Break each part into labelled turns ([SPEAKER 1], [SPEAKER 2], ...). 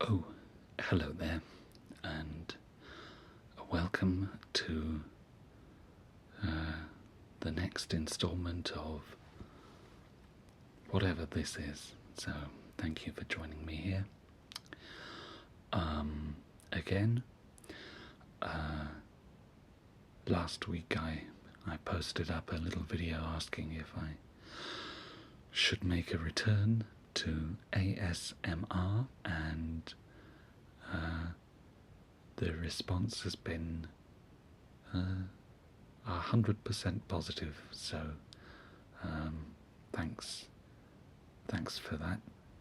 [SPEAKER 1] Oh, hello there, and welcome to the next instalment of whatever this is. So, thank you for joining me here. Again, last week I posted up a little video asking if I should make a return to ASMR, and the response has been 100% positive, so thanks for that.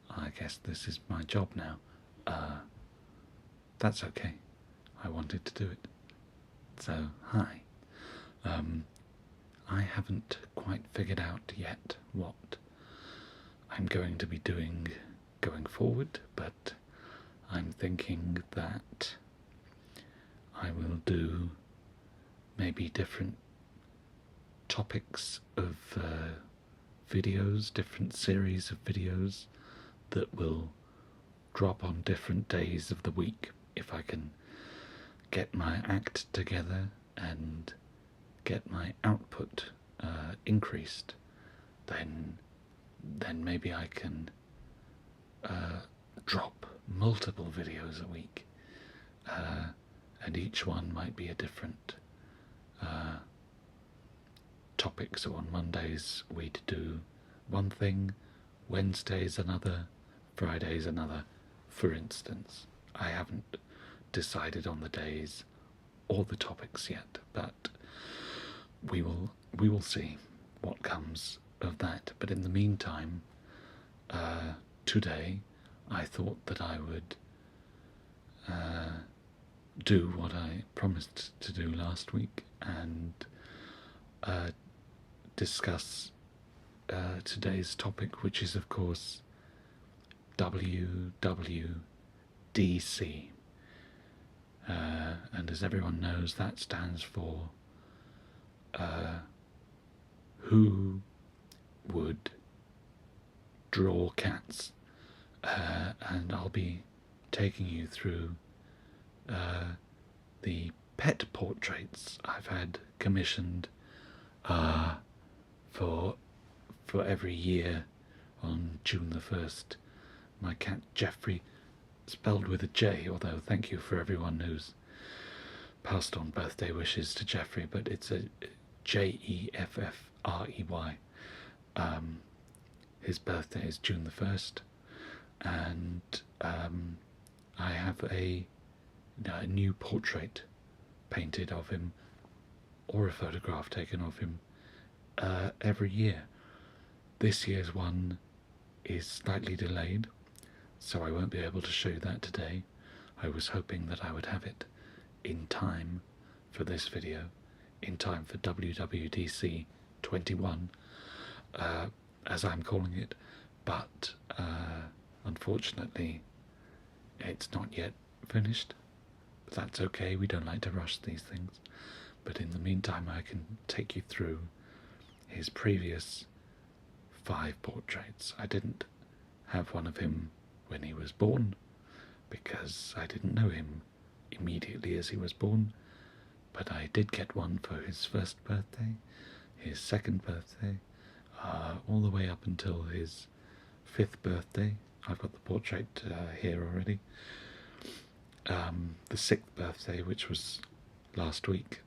[SPEAKER 1] I guess this is my job now. That's okay, I wanted to do it. So, hi. I haven't quite figured out yet what I'm going to be doing going forward, but I'm thinking that I will do maybe different topics of videos, different series of videos that will drop on different days of the week. If I can get my act together and get my output increased, then maybe I can drop multiple videos a week, and each one might be a different topic. So on Mondays we'd do one thing, Wednesdays another, Fridays another, for instance. I haven't decided on the days or the topics yet, but we will see what comes of that. But in the meantime, today I thought that I would do what I promised to do last week and discuss today's topic, which is of course W.W.D.C. And as everyone knows, that stands for Who Would Draw Cats? And I'll be taking you through the pet portraits I've had commissioned for every year on June the 1st. My cat Jeffrey, spelled with a J, although thank you for everyone who's passed on birthday wishes to Jeffrey, but it's a Jeffrey. His birthday is June the 1st, and I have a new portrait painted of him, or a photograph taken of him, every year. This year's one is slightly delayed, so I won't be able to show you that today. I was hoping that I would have it in time for this video, in time for WWDC 21, as I'm calling it, but unfortunately it's not yet finished. That's okay, we don't like to rush these things, but in the meantime I can take you through his previous 5 portraits. I didn't have one of him when he was born, because I didn't know him immediately as he was born, but I did get one for his first birthday, his second birthday, all the way up until his 5th birthday. I've got the portrait here already. The 6th birthday, which was last week,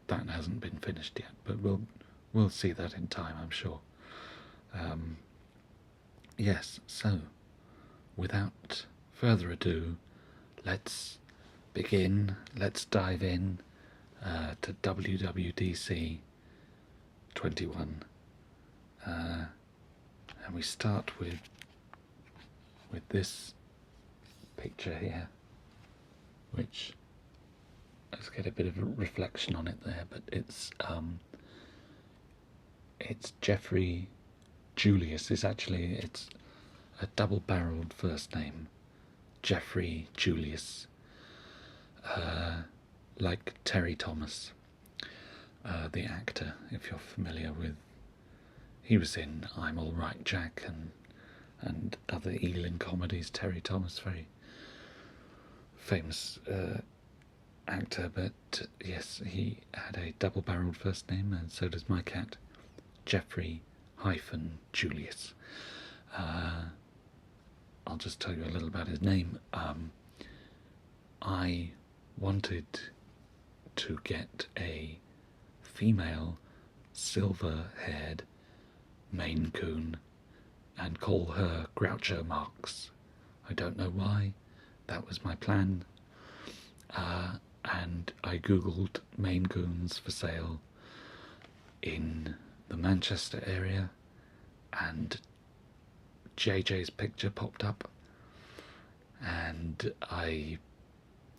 [SPEAKER 1] that hasn't been finished yet, but we'll see that in time, I'm sure. Yes, so without further ado, let's begin, let's dive in to WWDC 21, and we start with this picture here, which, let's get a bit of a reflection on it there, but it's Jeffrey Julius. It's a double-barreled first name, Jeffrey Julius, like Terry Thomas, the actor, if you're familiar with. He was in I'm All Right, Jack, and other Ealing comedies. Terry Thomas, very famous actor, but yes, he had a double-barreled first name, and so does my cat, Jeffrey-Julius. I'll just tell you a little about his name. I wanted to get a female silver-haired Maine Coon and call her Groucho Marx. I don't know why. That was my plan. And I googled Maine Coons for sale in the Manchester area, and JJ's picture popped up, and I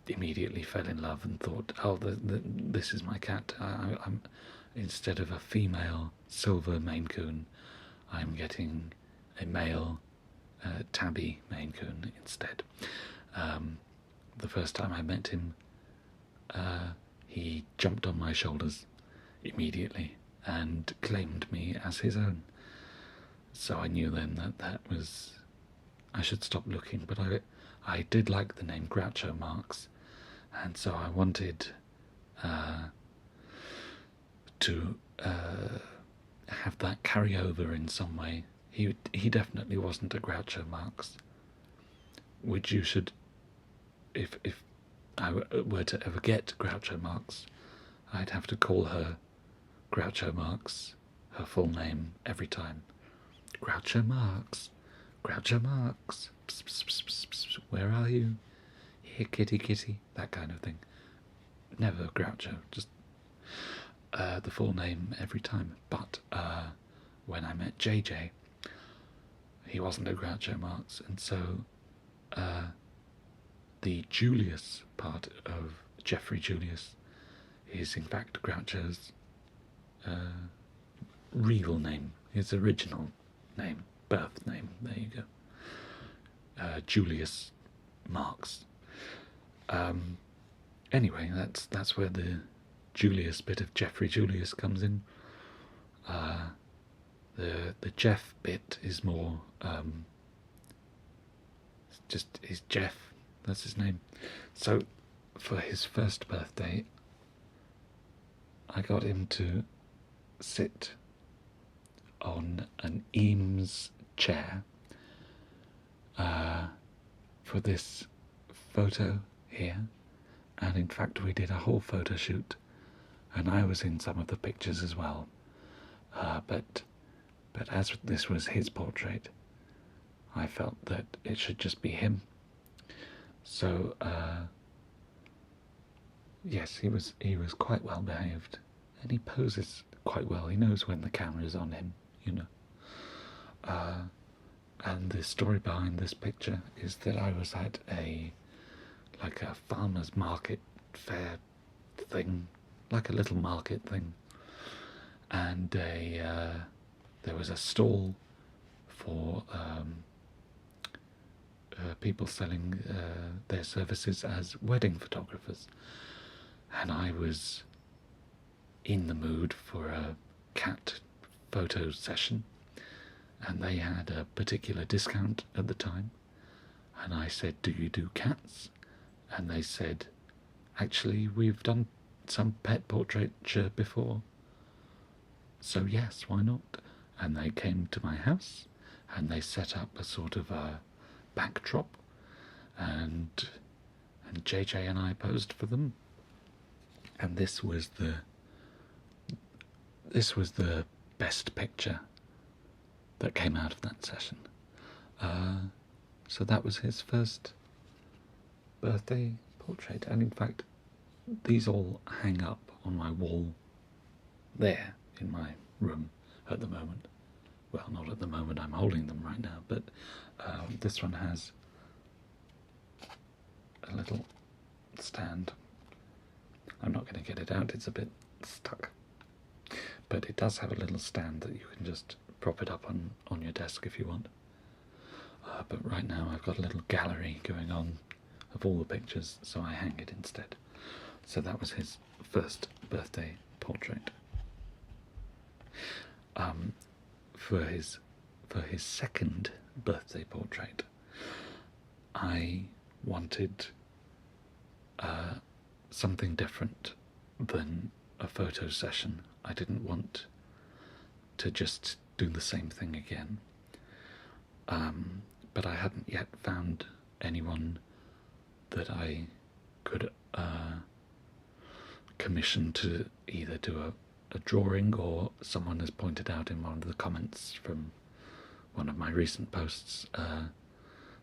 [SPEAKER 1] immediately fell in love and thought, oh, this is my cat. I'm instead of a female silver Maine Coon, I'm getting a male tabby Maine Coon instead. The first time I met him, he jumped on my shoulders immediately and claimed me as his own. So I knew then that was, I should stop looking, but I did like the name Groucho Marx, and so I wanted to have that carry over in some way. He definitely wasn't a Groucho Marx, which you should, if I were to ever get Groucho Marx, I'd have to call her Groucho Marx, her full name, every time. Groucho Marx, Groucho Marx, pss, pss, pss, pss, pss, where are you? Here, kitty, kitty, that kind of thing. Never Groucho, just the full name every time. But when I met JJ, he wasn't a Groucho Marx, and so the Julius part of Jeffrey Julius is in fact Groucho's real name, his original name, birth name. There you go. Julius Marx. Anyway, that's where the Julius bit of Jeffrey Julius comes in. The Jeff bit is more just is Jeff. That's his name. So for his first birthday, I got him to sit on an Eames chair for this photo here, and in fact we did a whole photo shoot, and I was in some of the pictures as well, but as this was his portrait, I felt that it should just be him. So yes, he was quite well behaved, and he poses quite well. He knows when the camera is on him, you know. And the story behind this picture is that I was at a farmer's market fair thing, like a little market thing, and there was a stall for people selling their services as wedding photographers, and I was in the mood for a cat photo session, and they had a particular discount at the time, and I said, do you do cats? And they said, actually, we've done some pet portraiture before, so yes, why not? And they came to my house, and they set up a sort of a backdrop, and JJ and I posed for them, and this was the best picture that came out of that session. So that was his first birthday portrait, and in fact these all hang up on my wall there in my room at the moment. Well, not at the moment, I'm holding them right now, but this one has a little stand. I'm not going to get it out, it's a bit stuck, but it does have a little stand that you can just prop it up on your desk if you want. But right now I've got a little gallery going on of all the pictures, so I hang it instead. So that was his first birthday portrait. For his second birthday portrait, I wanted something different than a photo session. I didn't want to just do the same thing again. But I hadn't yet found anyone that I could commission to either do a drawing, or someone has pointed out in one of the comments from one of my recent posts,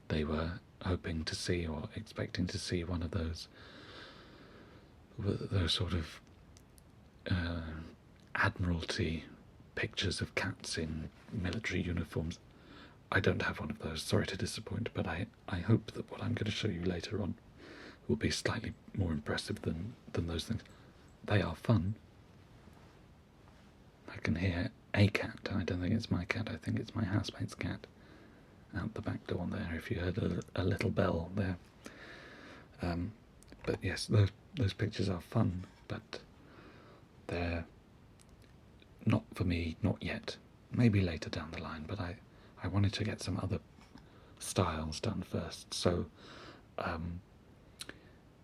[SPEAKER 1] they were hoping to see or expecting to see one of those sort of Admiralty pictures of cats in military uniforms. I don't have one of those, sorry to disappoint, but I hope that what I'm going to show you later on will be slightly more impressive than those things. They are fun. I can hear a cat. I don't think it's my cat, I think it's my housemate's cat out the back door there, if you heard a little bell there. But yes, those pictures are fun, but they're not for me, not yet. Maybe later down the line, but I wanted to get some other styles done first. So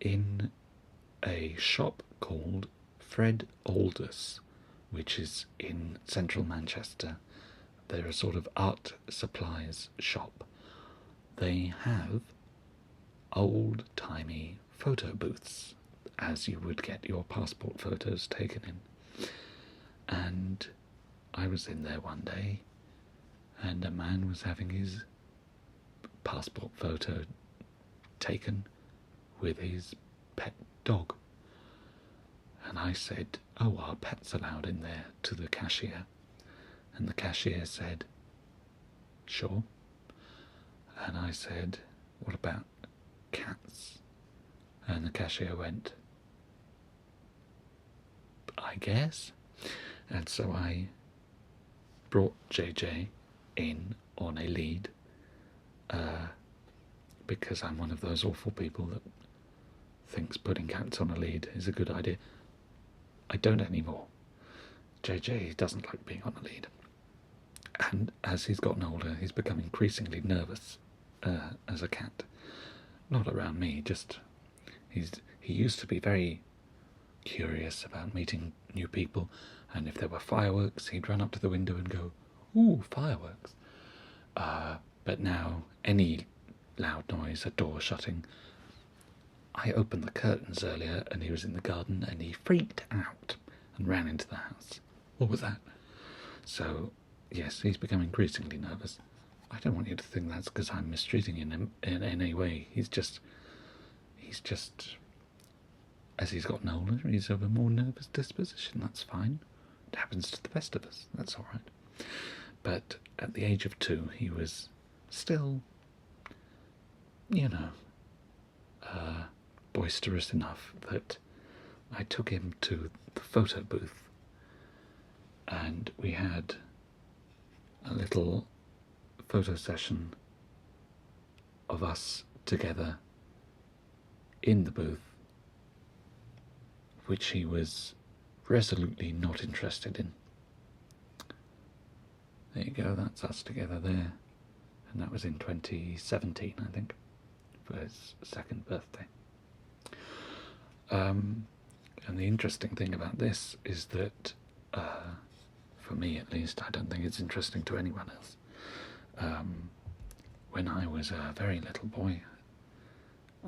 [SPEAKER 1] in a shop called Fred Aldous, which is in central Manchester, they're a sort of art supplies shop. They have old-timey photo booths, as you would get your passport photos taken in. And I was in there one day, and a man was having his passport photo taken with his pet dog. And I said, "Oh, are pets allowed in there?" to the cashier. And the cashier said, "Sure." And I said, "What about cats?" And the cashier went, "I guess." And so I brought JJ in on a lead, because I'm one of those awful people that thinks putting cats on a lead is a good idea. I don't anymore. JJ doesn't like being on a lead. And as he's gotten older, he's become increasingly nervous as a cat. Not around me, just he used to be very curious about meeting new people, and if there were fireworks, he'd run up to the window and go, "Ooh, fireworks." But now, any loud noise, a door shutting. I opened the curtains earlier, and he was in the garden, and he freaked out and ran into the house. What was that? So, yes, he's become increasingly nervous. I don't want you to think that's because I'm mistreating him in any way. He's just, as he's gotten older, he's of a more nervous disposition. That's fine. It happens to the best of us. That's all right. But at the age of 2, he was still, boisterous enough that I took him to the photo booth, and we had a little photo session of us together in the booth, which he was resolutely not interested in. There you go, that's us together there. And that was in 2017, I think, for his 2nd birthday. And the interesting thing about this is that, for me at least, I don't think it's interesting to anyone else. When I was a very little boy,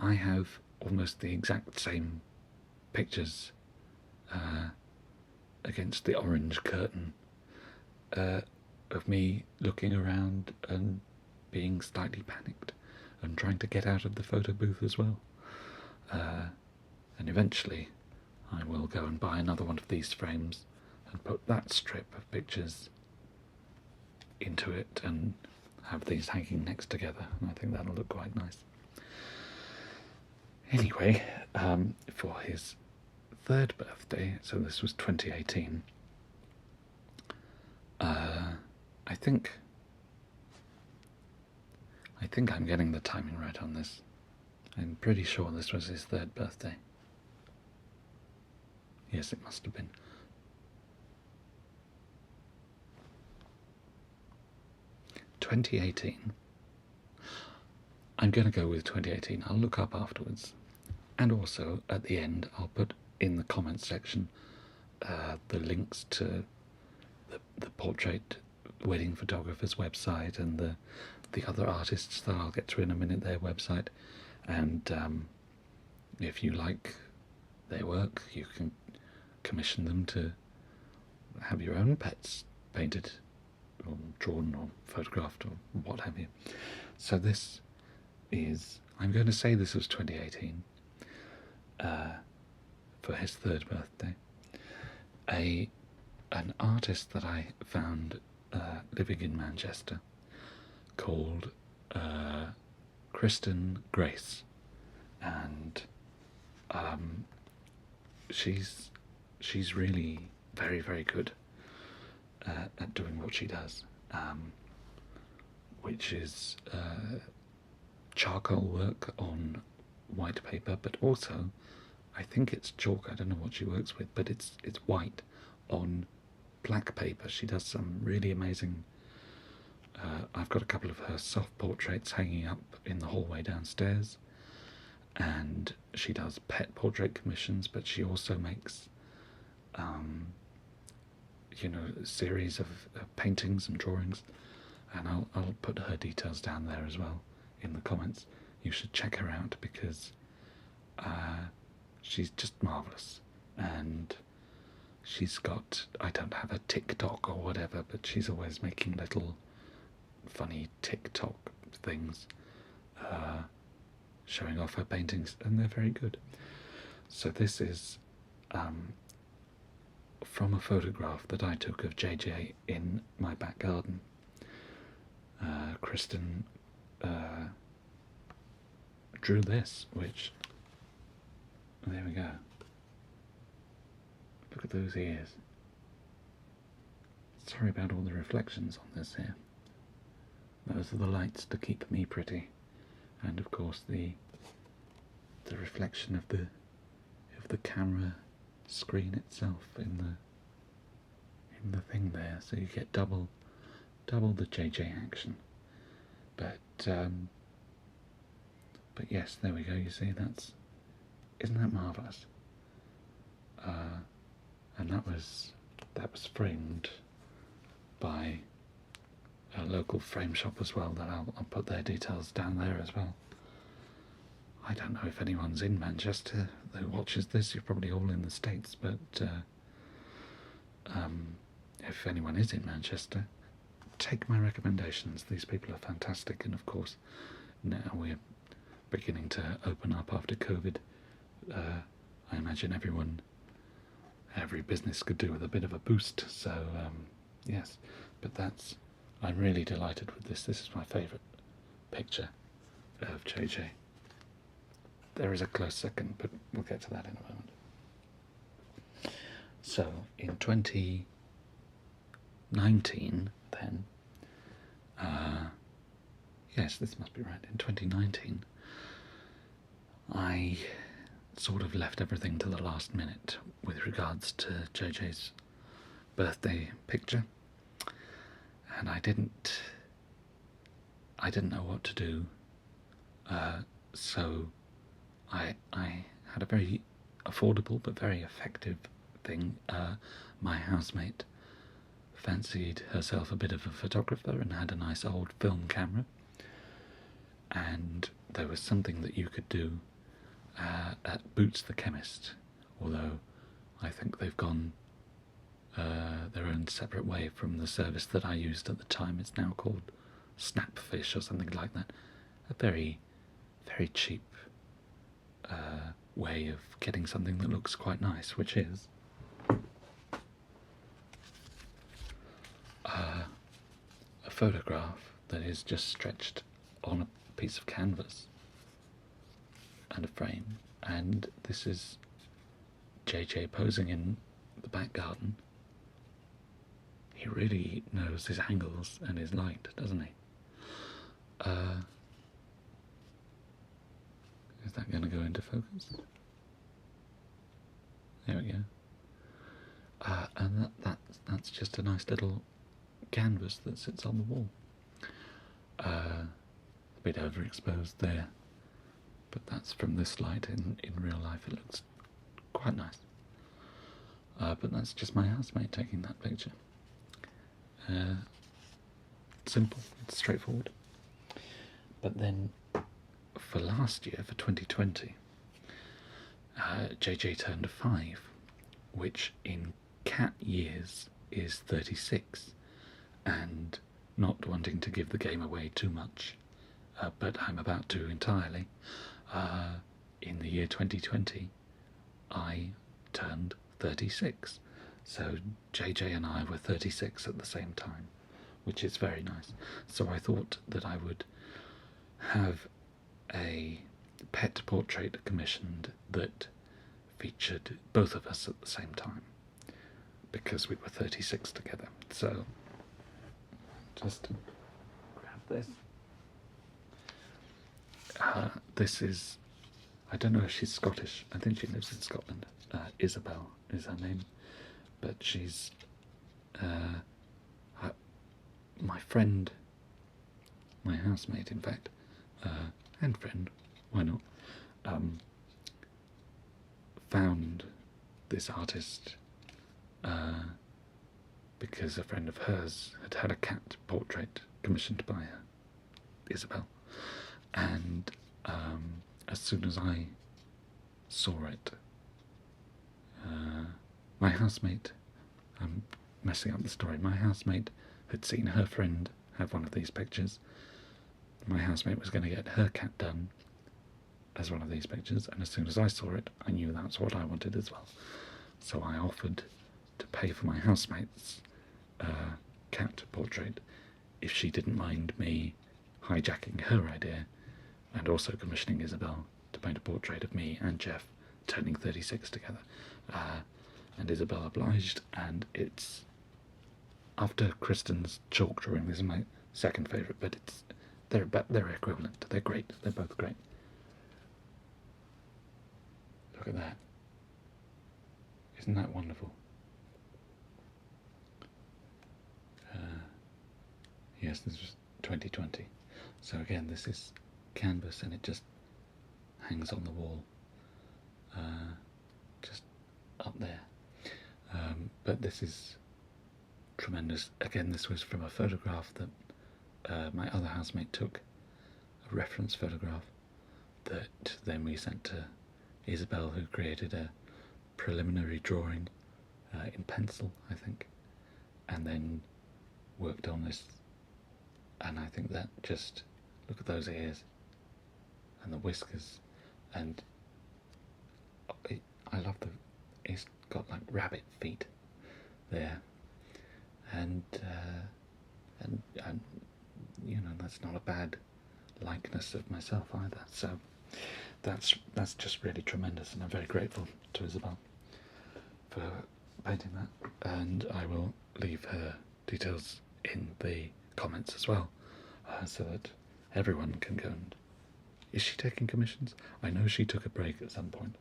[SPEAKER 1] I have almost the exact same pictures against the orange curtain of me looking around and being slightly panicked and trying to get out of the photo booth as well. And eventually I will go and buy another one of these frames and put that strip of pictures into it and have these hanging next together, and I think that'll look quite nice. Anyway, for his 3rd birthday, so this was 2018, I think I'm getting the timing right on this. I'm pretty sure this was his 3rd birthday. Yes, it must have been. $2018. I'm going to go with 2018. I'll look up afterwards. And also at the end I'll put in the comments section the links to the portrait wedding photographer's website and the other artists that I'll get to in a minute, their website. And if you like their work, you can commission them to have your own pets painted or drawn or photographed or what have you. So this is, I'm going to say this was 2018, for his 3rd birthday. An artist that I found living in Manchester called Kristen Grace, and she's really very, very good at doing what she does, which is charcoal work on white paper, but also I think it's chalk. I don't know what she works with, but it's white on black paper. She does some really amazing. I've got a couple of her soft portraits hanging up in the hallway downstairs, and she does pet portrait commissions, but she also makes a series of paintings and drawings, and I'll put her details down there as well in the comments. You should check her out because she's just marvellous, and she's got, I don't have a TikTok or whatever, but she's always making little funny TikTok things showing off her paintings, and they're very good. So this is from a photograph that I took of JJ in my back garden. Kristen drew this, which, there we go. Look at those ears. Sorry about all the reflections on this here. Those are the lights to keep me pretty, and of course the reflection of the camera screen itself in the thing there, so you get double the JJ action. But yes, there we go. You see, isn't that marvellous? And that was framed by a local frame shop as well, that I'll put their details down there as well. I don't know if anyone's in Manchester who watches this. You're probably all in the States, but if anyone is in Manchester, take my recommendations. These people are fantastic, and of course now we're beginning to open up after COVID. I imagine every business could do with a bit of a boost, so yes, but I'm really delighted with this. This is my favourite picture of JJ. There is a close second, but we'll get to that in a moment. So in 2019 then, yes, this must be right, in 2019 I sort of left everything to the last minute with regards to JJ's birthday picture, and I didn't know what to do, so I had a very affordable but very effective thing. My housemate fancied herself a bit of a photographer and had a nice old film camera, and there was something that you could do at Boots the Chemist, although I think they've gone their own separate way from the service that I used at the time. It's now called Snapfish or something like that. A very, very cheap way of getting something that looks quite nice, which is a photograph that is just stretched on a piece of canvas and a frame, and this is JJ posing in the back garden. He really knows his angles and his light, doesn't he? Is that going to go into focus? There we go. And that's just a nice little canvas that sits on the wall. A bit overexposed there, but that's from this light. In real life it looks quite nice. But that's just my housemate taking that picture. Simple, it's straightforward. But then for last year, for 2020, JJ turned 5, which in cat years is 36, and not wanting to give the game away too much, but I'm about to entirely, in the year 2020 I turned 36, so JJ and I were 36 at the same time, which is very nice. So I thought that I would have a pet portrait commissioned that featured both of us at the same time, because we were 36 together. So just grab this. This is, I don't know if she's Scottish, I think she lives in Scotland. Isabel is her name, but she's my friend, my housemate in fact, and friend, why not, found this artist because a friend of hers had had a cat portrait commissioned by her, Isabel, and as soon as I saw it, my housemate, I'm messing up the story, my housemate had seen her friend have one of these pictures. My housemate was going to get her cat done as one of these pictures, and as soon as I saw it, I knew that's what I wanted as well. So I offered to pay for my housemate's cat portrait if she didn't mind me hijacking her idea and also commissioning Isabel to paint a portrait of me and Jeff turning 36 together. And Isabel obliged, and it's, after Kristen's chalk drawing, this is my second favourite, but they're equivalent. They're great. They're both great. Look at that. Isn't that wonderful? Yes, this was 2020. So again, this is canvas, and it just hangs on the wall, just up there. But this is tremendous. Again, this was from a photograph that my other housemate took, a reference photograph that then we sent to Isabel, who created a preliminary drawing in pencil, I think, and then worked on this. And I think that just, look at those ears and the whiskers, and I love it's got like rabbit feet there, and you know, that's not a bad likeness of myself either. So that's just really tremendous, and I'm very grateful to Isabel for painting that, and I will leave her details in the comments as well, so that everyone can go. And is she taking commissions? I know she took a break at some point,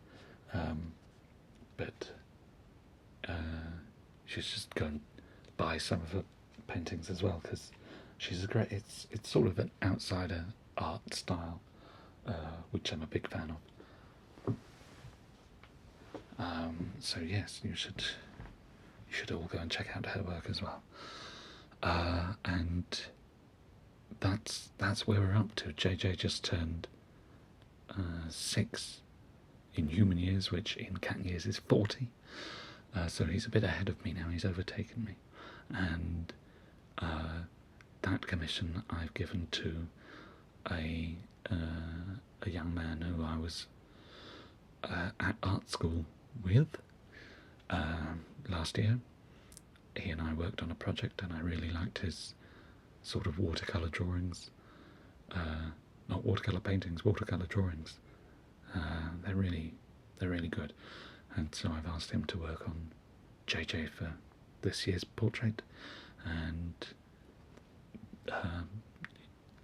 [SPEAKER 1] but she's just going to buy some of her paintings as well, because she's a great, it's sort of an outsider art style, which I'm a big fan of. So yes, you should all go and check out her work as well. And that's where we're up to. JJ just turned 6 in human years, which in cat years is 40. So he's a bit ahead of me now. He's overtaken me, and that commission I've given to a young man who I was at art school with last year. He and I worked on a project, and I really liked his sort of watercolour drawings. Not watercolour paintings, watercolour drawings. They're really good. And so I've asked him to work on JJ for this year's portrait, and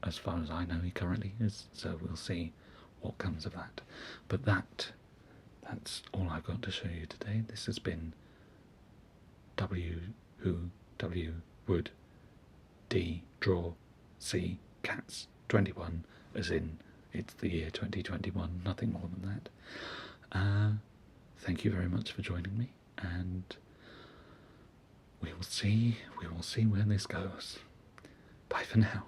[SPEAKER 1] as far as I know, he currently is, so we'll see what comes of that. But that's all I've got to show you today. This has been W.W.D.C Cats 21, as in It's the year 2021, nothing more than that. Thank you very much for joining me, and we will see where this goes. Bye for now.